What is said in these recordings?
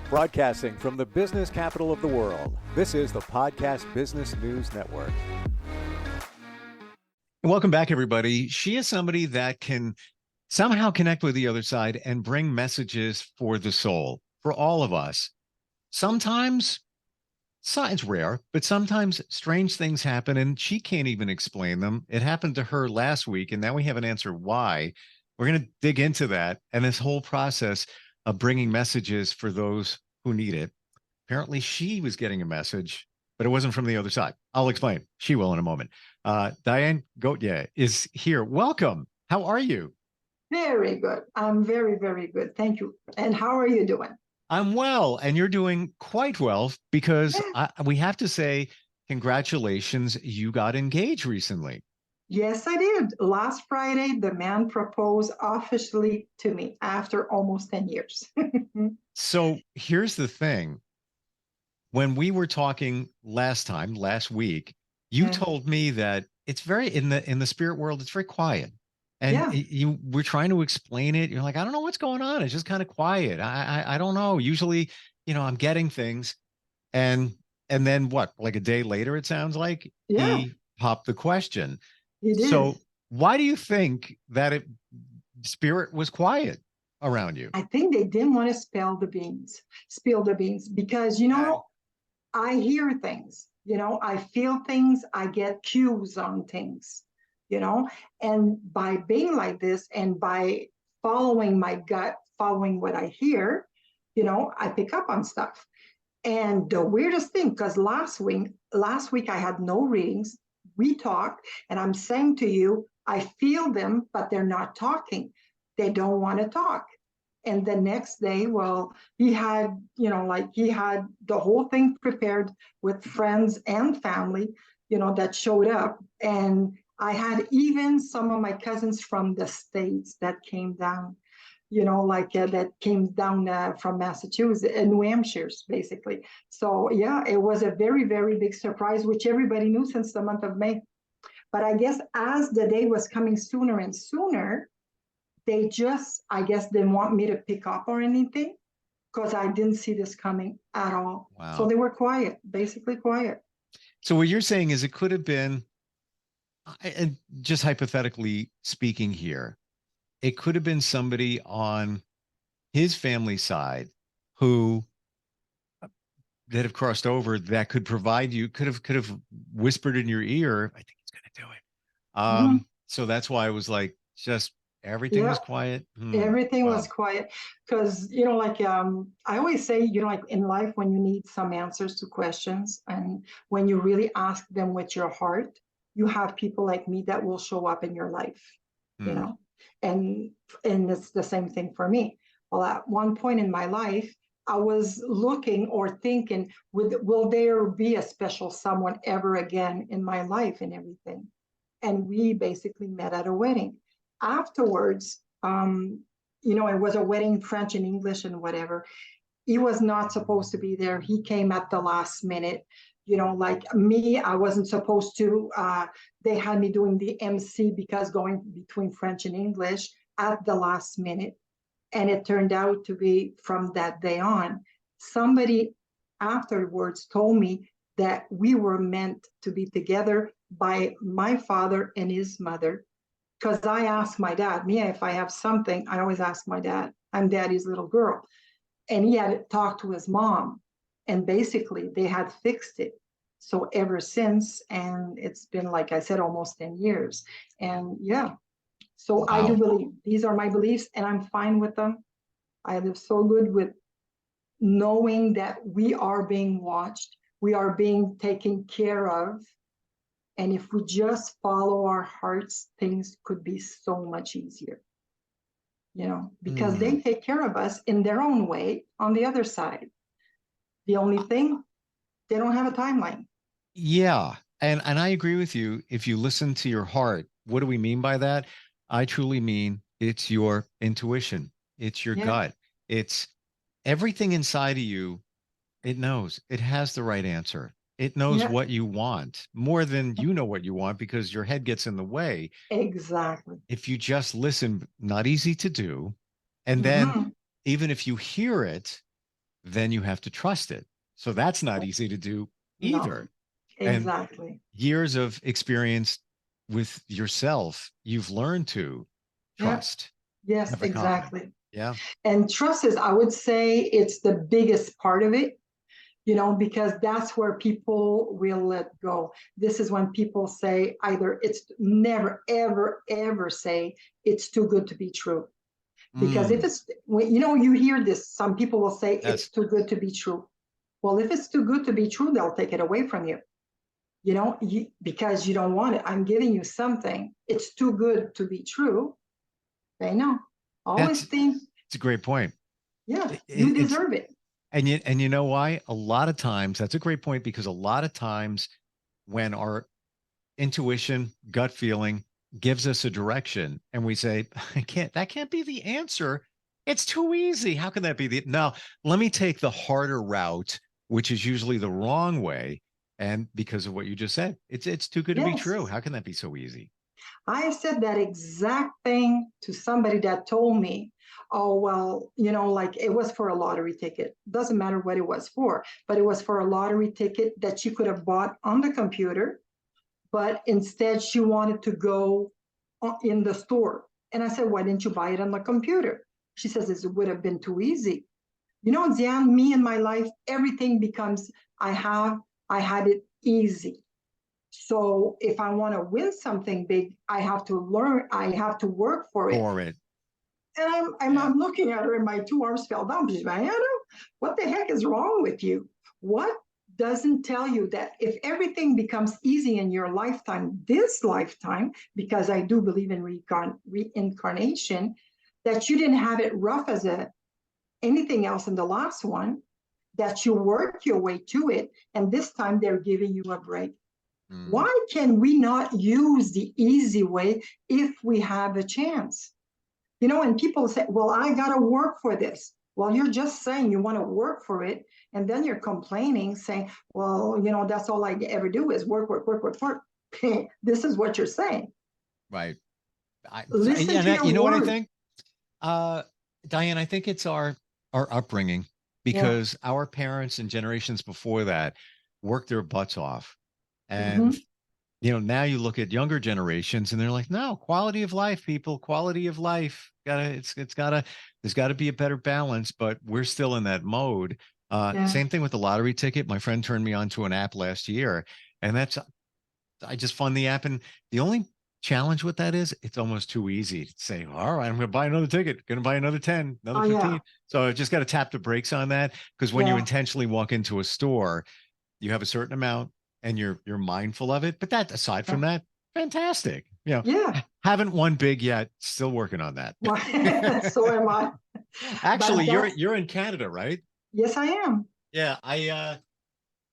Broadcasting from the business capital of the world, this is the Podcast Business News Network. And welcome back, everybody. She is somebody that can somehow connect with the other side and bring messages for the soul, for all of us. Sometimes, it's rare, but sometimes strange things happen and she can't even explain them. It happened to her last week, and now we have an answer why. We're going to dig into that and this whole process of bringing messages for those who need it. Apparently, she was getting a message, but it wasn't from the other side. I'll explain. She will in a moment. Diane Gauthier is here. Welcome. How are you? Very good. I'm very, very good. Thank you. And how are you doing? I'm well, and you're doing quite well because we have to say congratulations. You got engaged recently. Yes, I did. Last Friday, the man proposed officially to me after almost 10 years. So here's the thing. When we were talking last week, you told me that it's very in the spirit world, it's very quiet. And you were trying to explain it. You're like, I don't know what's going on. It's just kind of quiet. I don't know. Usually, I'm getting things. And then what? Like a day later, it sounds like he popped the question. He did. So why do you think that spirit was quiet around you? I think they didn't want to spill the beans because, I hear things, I feel things, I get cues on things, and by being like this and by following my gut, following what I hear, I pick up on stuff. And the weirdest thing, because last week I had no readings. We talked, and I'm saying to you, I feel them, but they're not talking. They don't want to talk. And the next day, he had, he had the whole thing prepared with friends and family, that showed up. And I had even some of my cousins from the States that came down, that came down from Massachusetts and New Hampshire, basically. So, it was a very, very big surprise, which everybody knew since the month of May. But I guess as the day was coming sooner and sooner, they just, I guess, didn't want me to pick up or anything because I didn't see this coming at all. Wow. So they were quiet, basically quiet. So what you're saying is it could have been, and just hypothetically speaking here, it could have been somebody on his family side who that have crossed over that could provide you, could have whispered in your ear, I think he's going to do it. So that's why I was like, just everything was quiet. Everything was quiet because, I always say, like in life, when you need some answers to questions and when you really ask them with your heart, you have people like me that will show up in your life, and it's the same thing for me. Well, at one point in my life, I was looking or thinking, will there be a special someone ever again in my life and everything? And we basically met at a wedding. Afterwards, it was a wedding, French and English and whatever. He was not supposed to be there. He came at the last minute. Like me, I wasn't supposed to. They had me doing the MC because going between French and English at the last minute. And it turned out to be from that day on. Somebody afterwards told me that we were meant to be together by my father and his mother. Because I asked my dad, if I have something, I always ask my dad. I'm daddy's little girl. And he had talked to his mom. And basically, they had fixed it. So ever since, and it's been, like I said, almost 10 years. And so I do believe these are my beliefs, and I'm fine with them. I live so good with knowing that we are being watched, we are being taken care of. And if we just follow our hearts, things could be so much easier, because they take care of us in their own way on the other side. The only thing, they don't have a timeline. Yeah. And I agree with you. If you listen to your heart, what do we mean by that? I truly mean it's your intuition. It's your gut. It's everything inside of you. It knows. It has the right answer. It knows what you want more than you know what you want because your head gets in the way. Exactly. If you just listen, not easy to do. And then even if you hear it, then you have to trust it. So that's not easy to do No, either. And exactly. years of experience with yourself, you've learned to Yeah. trust, Yes, have the confidence. exactly. Yeah. And trust is, I would say, it's the biggest part of it, because that's where people will let go. This is when people say either it's never, ever, ever say it's too good to be true. Because if Mm, it's, you hear this, some people will say it's yes. too good to be true. Well, if it's too good to be true, they'll take it away from you, because you don't want it. I'm giving you something. It's too good to be true. They know. Always That's think, it's a great point. yeah, you It's deserve it. and you know why? A lot of times, that's a great point because a lot of times when our intuition, gut feeling gives us a direction and we say, that can't be the answer. It's too easy. How can that be the no? Let me take the harder route, which is usually the wrong way. And because of what you just said, it's too good to be true. Yes. How can that be so easy? I said that exact thing to somebody that told me, oh, well, like it was for a lottery ticket. Doesn't matter what it was for, but it was for a lottery ticket that she could have bought on the computer, but instead she wanted to go in the store. And I said, why didn't you buy it on the computer? She says, it would have been too easy. Diane, me in my life, everything becomes, I had it easy. So if I want to win something big, I have to learn, I have to work for it. For it. And Yeah. I'm looking at her and my two arms fell down. She's like, Anna, what the heck is wrong with you? What doesn't tell you that if everything becomes easy in your lifetime, this lifetime, because I do believe in reincarnation, that you didn't have it rough as anything else in the last one, that you work your way to it, and this time they're giving you a break. Mm, Why can we not use the easy way if we have a chance? And people say, well, I got to work for this. Well, you're just saying you want to work for it. And then you're complaining, saying, well, that's all I ever do is work, work, work, work, work. This is what you're saying. right. Listen Yeah, to your you know what I words. think? Uh, Diane, I think it's our upbringing Yeah. because our parents and generations before that worked their butts off. Mm-hmm. And now you look at younger generations and they're like, no, quality of life, people, quality of life. There's gotta be a better balance, but we're still in that mode. Yeah. Same thing with the lottery ticket. My friend turned me on to an app last year, and I just fund the app. And the only challenge with that is it's almost too easy to say, all right, I'm going to buy another ticket, going to buy another 10, another Oh, yeah. 15. So I just got to tap the brakes on that. Because when you Yeah. intentionally walk into a store, you have a certain amount and you're mindful of it. But that aside Yeah. from that, fantastic. Yeah. Haven't won big yet. Still working on that. So am I. Actually, But that's, you're in Canada, right? yes, I am. Yeah,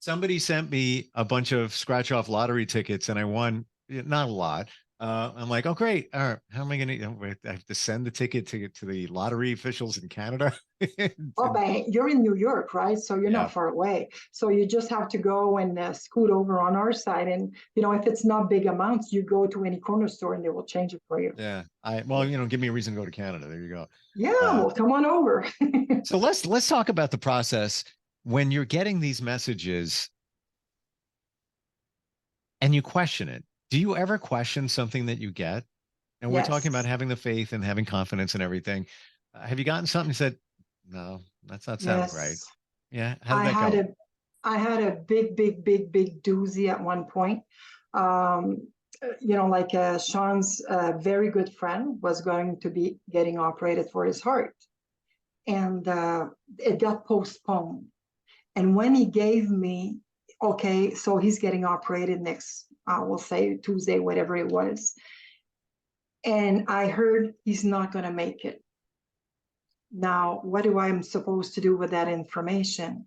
somebody sent me a bunch of scratch off lottery tickets and I won not a lot. I'm like, oh great. All right, how am I gonna I have to send the ticket to the lottery officials in Canada? Oh, but you're in New York, right? So you're Yeah, not far away. So you just have to go and scoot over on our side. And, if it's not big amounts, you go to any corner store and they will change it for you. yeah. Well, give me a reason to go to Canada. There you go. Yeah, Uh, well, come on over. so let's talk about the process when you're getting these messages and you question it. Do you ever question something that you get? And we're talking about Yes. having the faith and having confidence and everything. Have you gotten something that said, no, that's not sounding right? Yes. Yeah. How did I that had go? a I had a big, big, big, big doozy at one point. Um, like Sean's very good friend was going to be getting operated for his heart, and it got postponed. And when he gave me, okay, so he's getting operated next, we'll say Tuesday, whatever it was. And I heard he's not going to make it. Now, what do I am supposed to do with that information?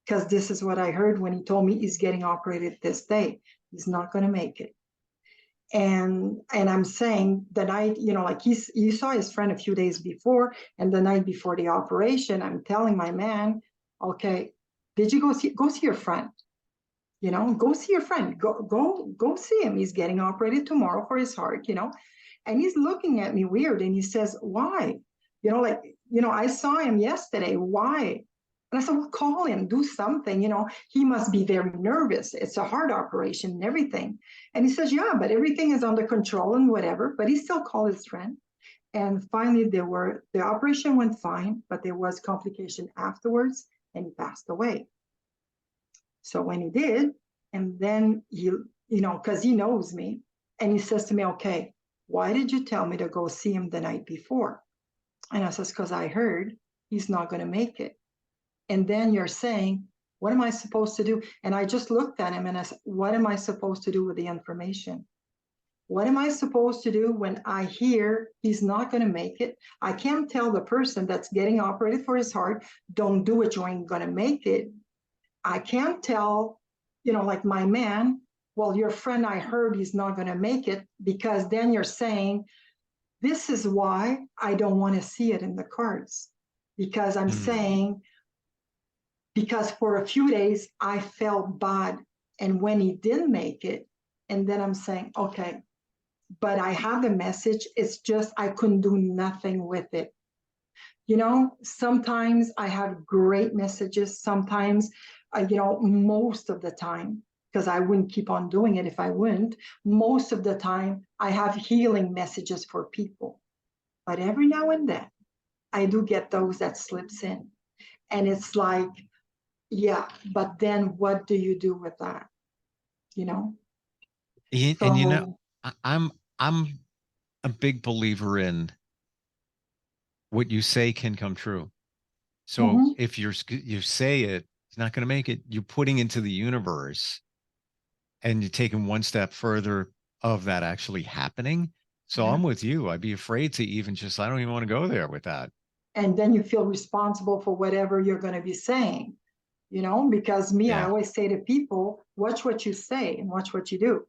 Because this is what I heard when he told me he's getting operated this day. He's not going to make it. And I'm saying the night, like he saw his friend a few days before, and the night before the operation, I'm telling my man, okay, did you go see your friend? Go see your friend. Go see him. He's getting operated tomorrow for his heart. And he's looking at me weird, and he says, "Why? I saw him yesterday. Why?" And I said, well, call him, do something. He must be very nervous. It's a heart operation and everything. And he says, yeah, but everything is under control and whatever. But he still called his friend. And finally, the operation went fine, but there was complication afterwards, and he passed away. So when he did, and then because he knows me, and he says to me, okay, why did you tell me to go see him the night before? And I says, because I heard he's not going to make it. And then you're saying, what am I supposed to do? And I just looked at him and I said, what am I supposed to do with the information? What am I supposed to do when I hear he's not going to make it? I can't tell the person that's getting operated for his heart, don't do it, you ain't going to make it. I can't tell, like my man, well, your friend, I heard he's not going to make it, because then you're saying, this is why I don't want to see it in the cards, because I'm saying, because for a few days I felt bad. And when he didn't make it, and then I'm saying, okay, but I have the message. It's just I couldn't do nothing with it. Sometimes I have great messages. Sometimes, most of the time, because I wouldn't keep on doing it if I wouldn't, most of the time I have healing messages for people. But every now and then, I do get those that slips in. And it's like, yeah, but then what do you do with that? And So, I'm a big believer in what you say can come true. So if you say it, it's not going to make it, you're putting into the universe, and you're taking one step further of that actually happening. So yeah. I'm with you. I'd be afraid to even I don't even want to go there with that. And then you feel responsible for whatever you're going to be saying, because I Yeah. always say to people, watch what you say and watch what you do,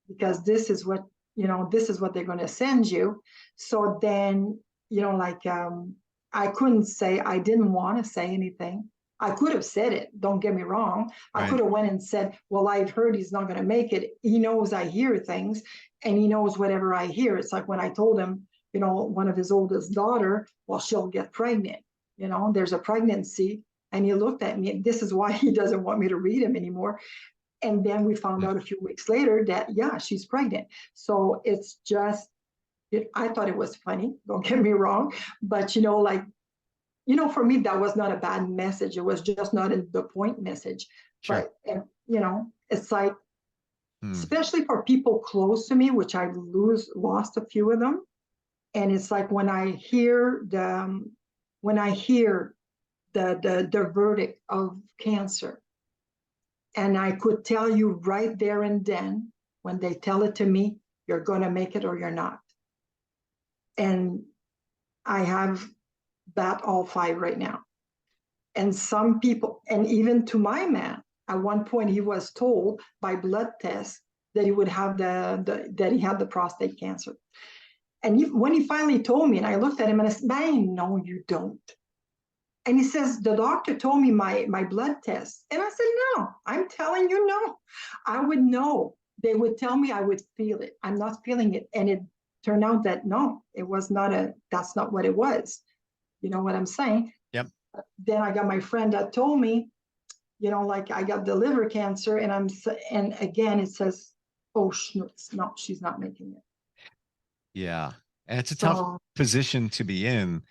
because this is what they're going to send you. So then, I couldn't say, I didn't want to say anything. I could have said it, don't get me wrong. I could have went and said, well, I've heard he's not going to make it. He knows I hear things, and he knows whatever I hear. It's like when I told him, one of his oldest daughter, well, she'll get pregnant. There's a pregnancy. And he looked at me, and this is why he doesn't want me to read him anymore. And then we found out a few weeks later that, yeah, she's pregnant. So it's just, I thought it was funny, don't get me wrong. But, for me, that was not a bad message. It was just not in the point message. Sure. But, it's like, especially for people close to me, which I lost a few of them. And it's like when I hear the verdict of cancer, and I could tell you right there and then, when they tell it to me, you're going to make it or you're not. And I have that all 5 right now. And some people, and even to my man, at one point he was told by blood tests that he would have that he had the prostate cancer. And when he finally told me, and I looked at him and I said, no, you don't. And he says, the doctor told me my blood test. And I said, no, I'm telling you, no. I would know. They would tell me, I would feel it. I'm not feeling it. And it turned out that no, that's not what it was. You know what I'm saying? Yep. Then I got my friend that told me, I got the liver cancer, and again, it says, oh, no, she's not making it. Yeah. And it's a tough position to be in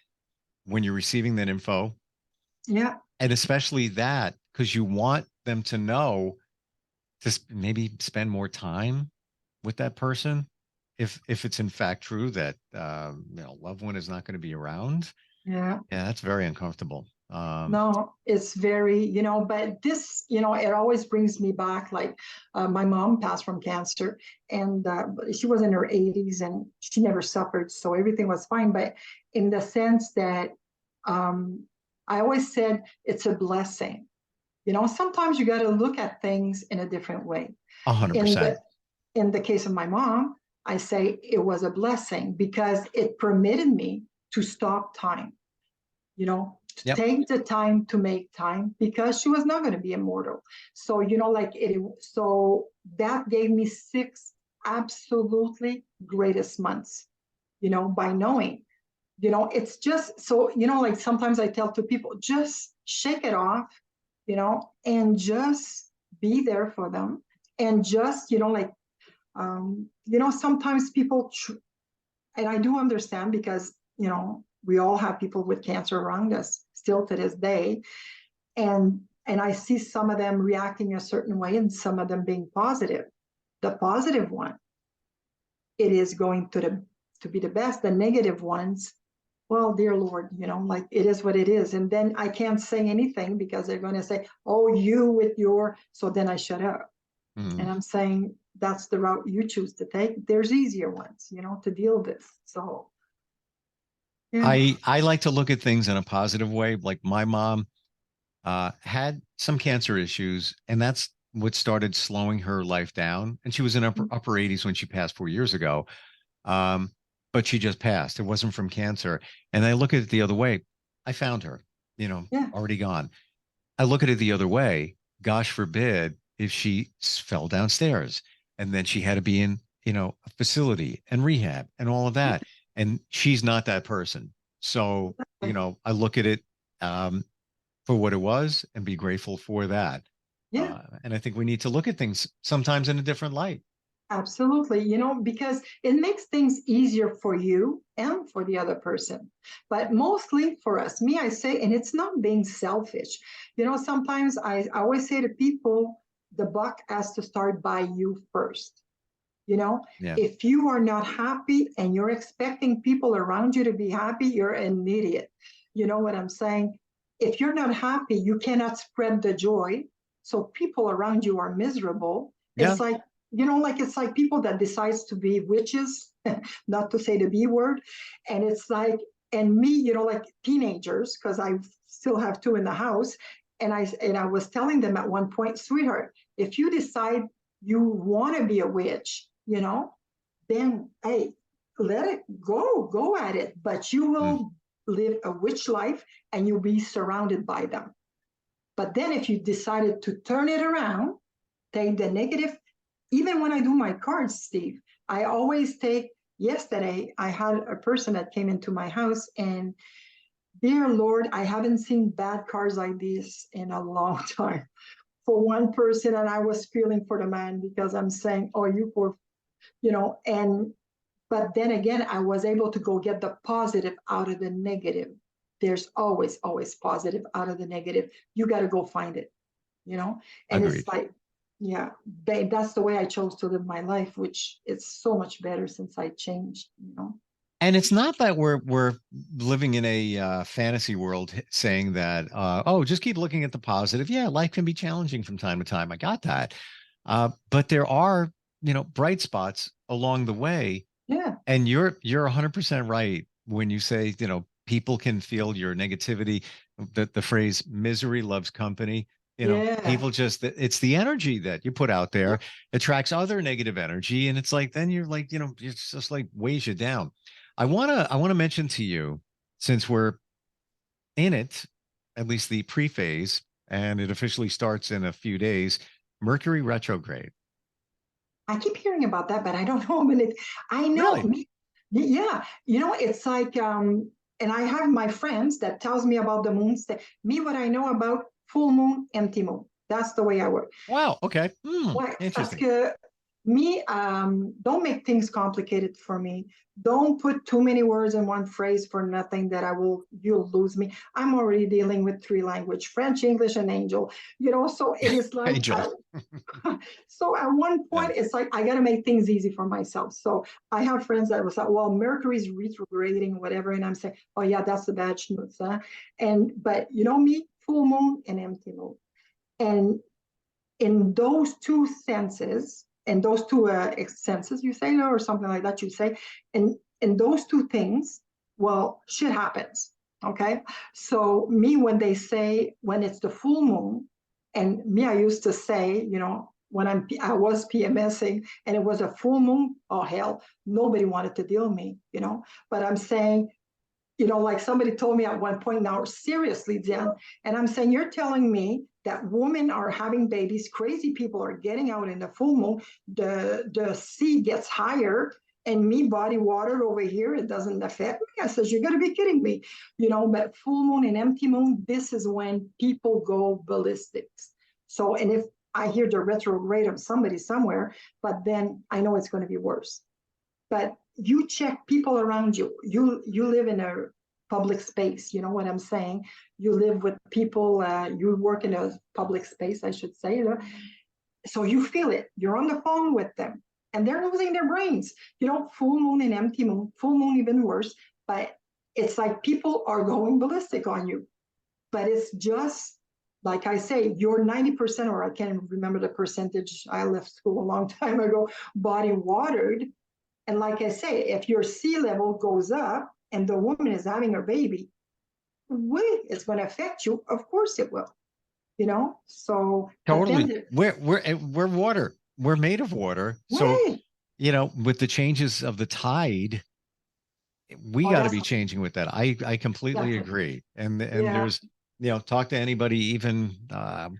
when you're receiving that info. Yeah. And especially that, because you want them to know to maybe spend more time with that person. If it's in fact true that loved one is not going to be around. Yeah. Yeah, that's very uncomfortable. No, it's very, but this, it always brings me back. Like my mom passed from cancer, and she was in her 80s and she never suffered. So everything was fine. But in the sense that I always said it's a blessing. Sometimes you got to look at things in a different way. 100%. In the case of my mom, I say it was a blessing because it permitted me to stop time, to take the time to make time, because she was not going to be immortal. So, so that gave me 6 absolutely greatest months, by knowing It's just so, like sometimes I tell to people, just shake it off, and just be there for them. And just, sometimes people, and I do understand because, we all have people with cancer around us still to this day. And I see some of them reacting a certain way and some of them being positive. The positive one, it is going to be the best. The negative ones, well, dear Lord, like it is what it is. And then I can't say anything because they're going to say, oh, you with your, so then I shut up. And I'm saying that's the route you choose to take. There's easier ones, to deal with. So yeah. I like to look at things in a positive way. Like my mom had some cancer issues, and that's what started slowing her life down. And she was in upper 80s when she passed 4 years ago. Um, but she just passed. It wasn't from cancer. And I look at it the other way. I found her, Yeah. already gone. I look at it the other way. Gosh forbid if she fell downstairs and then she had to be in, a facility and rehab and all of that. And she's not that person. So, I look at it for what it was and be grateful for that. Yeah. And I think we need to look at things sometimes in a different light. Absolutely, because it makes things easier for you and for the other person. But mostly for us, me, I say, and it's not being selfish. Sometimes I always say to people, the buck has to start by you first. Yeah. If you are not happy and you're expecting people around you to be happy, you're an idiot. You know what I'm saying? If you're not happy, you cannot spread the joy. So people around you are miserable. Yeah. It's like, it's like people that decides to be witches, not to say the B word. And it's like, and me, like teenagers, because I still have two in the house. And I was telling them at one point, sweetheart, if you decide you want to be a witch, then hey, let it go at it. But you will live a witch life and you'll be surrounded by them. But then if you decided to turn it around, take the negative, even when I do my cards, Steve, I always take, yesterday, I had a person that came into my house and dear Lord, I haven't seen bad cards like this in a long time for one person. And I was feeling for the man because I'm saying, oh, you poor, but then again, I was able to go get the positive out of the negative. There's always positive out of the negative. You got to go find it, and Agreed. it's like, yeah, that's the way I chose to live my life, which is so much better since I changed, And it's not that we're living in a fantasy world saying that oh, just keep looking at the positive. Yeah, life can be challenging from time to time. I got that. But there are, bright spots along the way. Yeah. And you're 100% right when you say, people can feel your negativity. The phrase misery loves company. Yeah. People just, it's the energy that you put out there attracts other negative energy. And it's like, then you're like, it's just like weighs you down. I want to mention to you, since we're in it, at least the pre-phase, and it officially starts in a few days, Mercury retrograde. I keep hearing about that, but I don't know. I know Really? me. Yeah, it's like, and I have my friends that tells me about the moons. Me, what I know about full moon, empty moon. That's the way I work. Wow. Okay. Ouais, parce Interesting. que me, don't make things complicated for me. Don't put too many words in one phrase for nothing that you'll lose me. I'm already dealing with three language, French, English, and angel, so it is like, Angel. so at one Yeah. point, it's like, I got to make things easy for myself. So I have friends that was like, well, Mercury's retrograding, whatever. And I'm saying, oh yeah, that's the bad schmutz, huh? But me, full moon and empty moon. And in those two senses, and those two senses, you say, or something like that, you say, and in those two things, well, shit happens. Okay. So me, when they say, when it's the full moon, and me, I used to say, when I was PMSing and it was a full moon, oh hell, nobody wanted to deal with me, but I'm saying, like somebody told me at one point, now seriously, Diane, and I'm saying, you're telling me that women are having babies, crazy people are getting out in the full moon, the sea gets higher, And me body water over here, it doesn't affect me. I says, you're going to be kidding me. But full moon and empty moon, this is when people go ballistics. So, and if I hear the retrograde of somebody somewhere, but then I know it's going to be worse. But you check people around you. You live in a public space. You know what I'm saying? You live with people. You work in a public space, I should say. So you feel it. You're on the phone with them, and they're losing their brains. Full moon and empty moon. Full moon even worse. But it's like people are going ballistic on you. But it's just like I say, you're 90%, or I can't remember the percentage. I left school a long time ago. Body watered. And like I say, if your sea level goes up and the woman is having her baby, it's going to affect you. Of course it will, So Totally. We're water. We're made of water. So, with the changes of the tide, we got to be changing with that. I completely agree. And there's, talk to anybody, even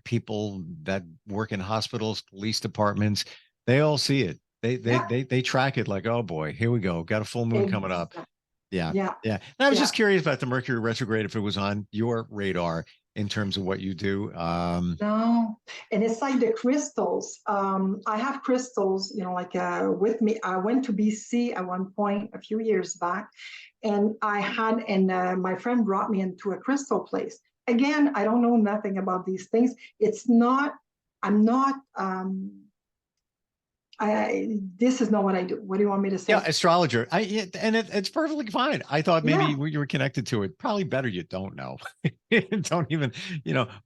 people that work in hospitals, police departments, they all see it. They track it like, oh boy, here we go. Got a full moon coming up. Yeah. And I was just curious about the Mercury retrograde, if it was on your radar in terms of what you do. No, and it's like the crystals. I have crystals, with me. I went to BC at one point a few years back, and my friend brought me into a crystal place. Again, I don't know nothing about these things. I'm not. This is not what I do. What do you want me to say? Yeah, astrologer. It's perfectly fine. I thought maybe you were connected to it. Probably better you don't know. Don't even,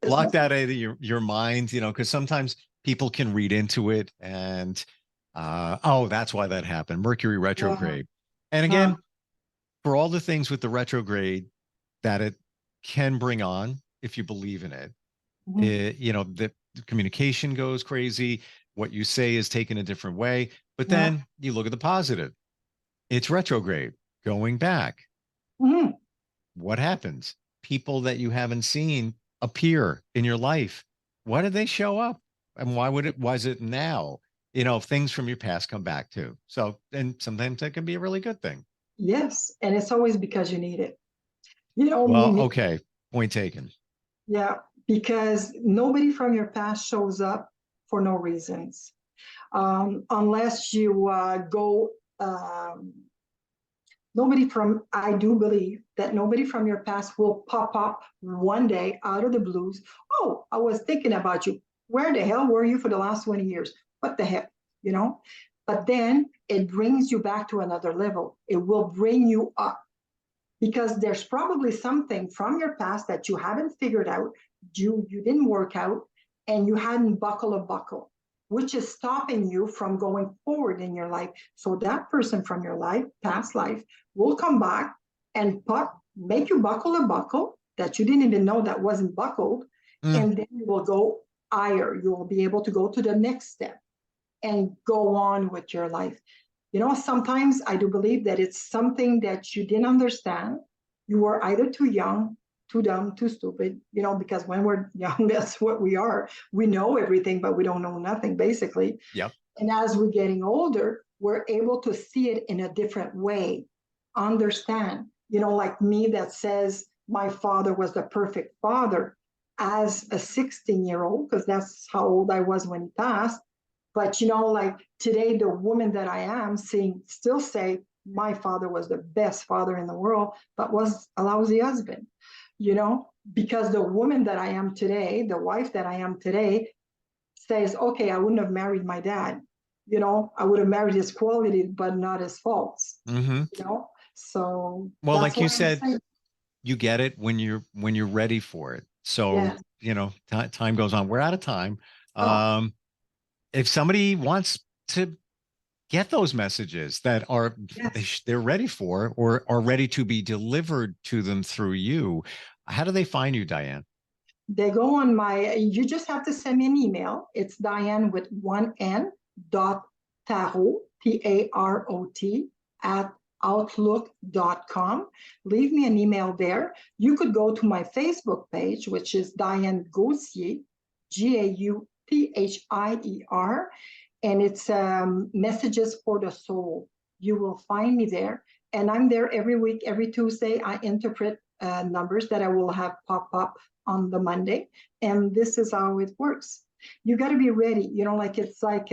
block that out of your mind, because sometimes people can read into it and that's why that happened. Mercury retrograde. And again, for all the things with the retrograde that it can bring on, if you believe in it, the communication goes crazy. What you say is taken a different way, but then you look at the positive. It's retrograde, going back. What happens? People that you haven't seen appear in your life. Why did they show up? And why is it now? Things from your past come back too. So, and sometimes that can be a really good thing. Yes. And it's always because you need it. Well, okay. Point taken. Yeah. Because nobody from your past shows up for no reasons, unless you go. I do believe that nobody from your past will pop up one day out of the blues. Oh, I was thinking about you. Where the hell were you for the last 20 years? What the heck, But then it brings you back to another level. It will bring you up, because there's probably something from your past that you haven't figured out, you didn't work out, and you hadn't buckled a buckle, which is stopping you from going forward in your life. So that person from your past life, will come back and make you buckle a buckle that you didn't even know that wasn't buckled. And then you will go higher. You will be able to go to the next step and go on with your life. Sometimes I do believe that it's something that you didn't understand. You were either too young, too dumb, too stupid, because when we're young, that's what we are. We know everything, but we don't know nothing, basically. Yep. And as we're getting older, we're able to see it in a different way, understand, like me that says my father was the perfect father as a 16-year-old, because that's how old I was when he passed. But, like today, the woman that I am still say my father was the best father in the world, but was a lousy husband. Because the woman that I am today, the wife that I am today, says, okay, I wouldn't have married my dad. I would have married his quality, but not his faults. So, well, like you said, you get it when you're ready for it. So, time goes on. We're out of time. If somebody wants to get those messages that are they're ready for, or are ready to be delivered to them through you, how do they find you, Diane? They go on you just have to send me an email. It's Diane with one N .tarot, TAROT, at outlook.com. Leave me an email there. You could go to my Facebook page, which is Diane Gauthier, Gauthier, and it's Messages for the Soul. you will find me there. And I'm there every week, every Tuesday. I interpret numbers that I will have pop up on the Monday. And this is how it works. You got to be ready. It's like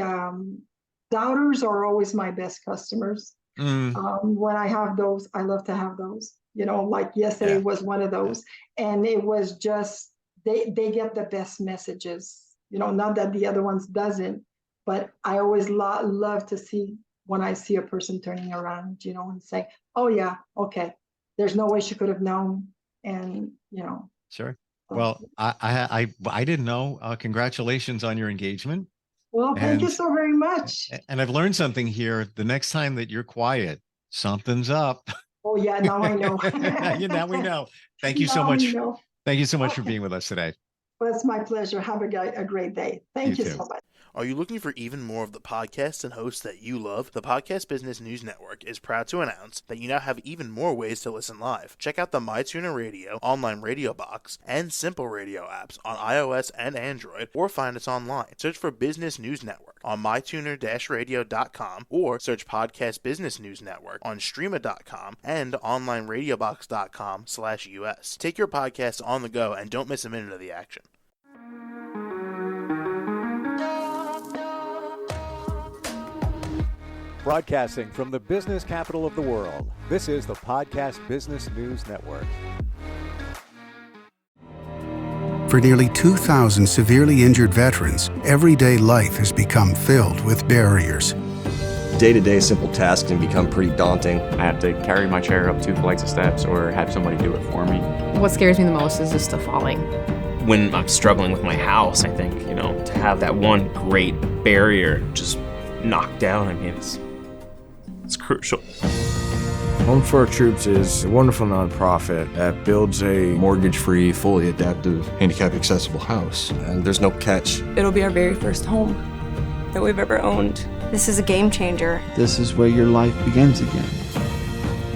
doubters are always my best customers. When I have those, I love to have those. Like yesterday was one of those. And it was just, they get the best messages. Not that the other ones doesn't, but I always love to see when I see a person turning around, and say, oh yeah, okay, there's no way she could have known. And, Sure. Well, I didn't know. Congratulations on your engagement. Well, thank you so very much. And I've learned something here. The next time that you're quiet, something's up. Oh yeah, now I know. Now we know. Thank you so much. Thank you so much for being with us today. Well, it's my pleasure. Have a great day. Thank you so much. Are you looking for even more of the podcasts and hosts that you love? The Podcast Business News Network is proud to announce that you now have even more ways to listen live. Check out the MyTuner Radio, online radio box, and Simple Radio apps on iOS and Android, or find us online. Search for Business News Network on mytuner-radio.com, or search Podcast Business News Network on streama.com and onlineradiobox.com/US. Take your podcast on the go and don't miss a minute of the action. Broadcasting from the business capital of the world, this is the Podcast Business News Network. For nearly 2,000 severely injured veterans, everyday life has become filled with barriers. Day-to-day simple tasks can become pretty daunting. I have to carry my chair up 2 flights of steps or have somebody do it for me. What scares me the most is just the falling. When I'm struggling with my house, I think, to have that one great barrier just knocked down, it's crucial. Home for Our Troops is a wonderful nonprofit that builds a mortgage-free, fully adaptive, handicap-accessible house. And there's no catch. It'll be our very first home that we've ever owned. This is a game changer. This is where your life begins again.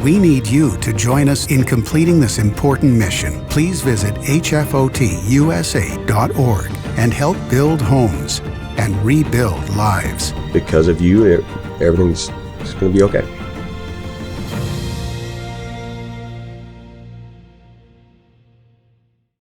We need you to join us in completing this important mission. Please visit hfotusa.org and help build homes and rebuild lives. Because of you, everything's going to be okay.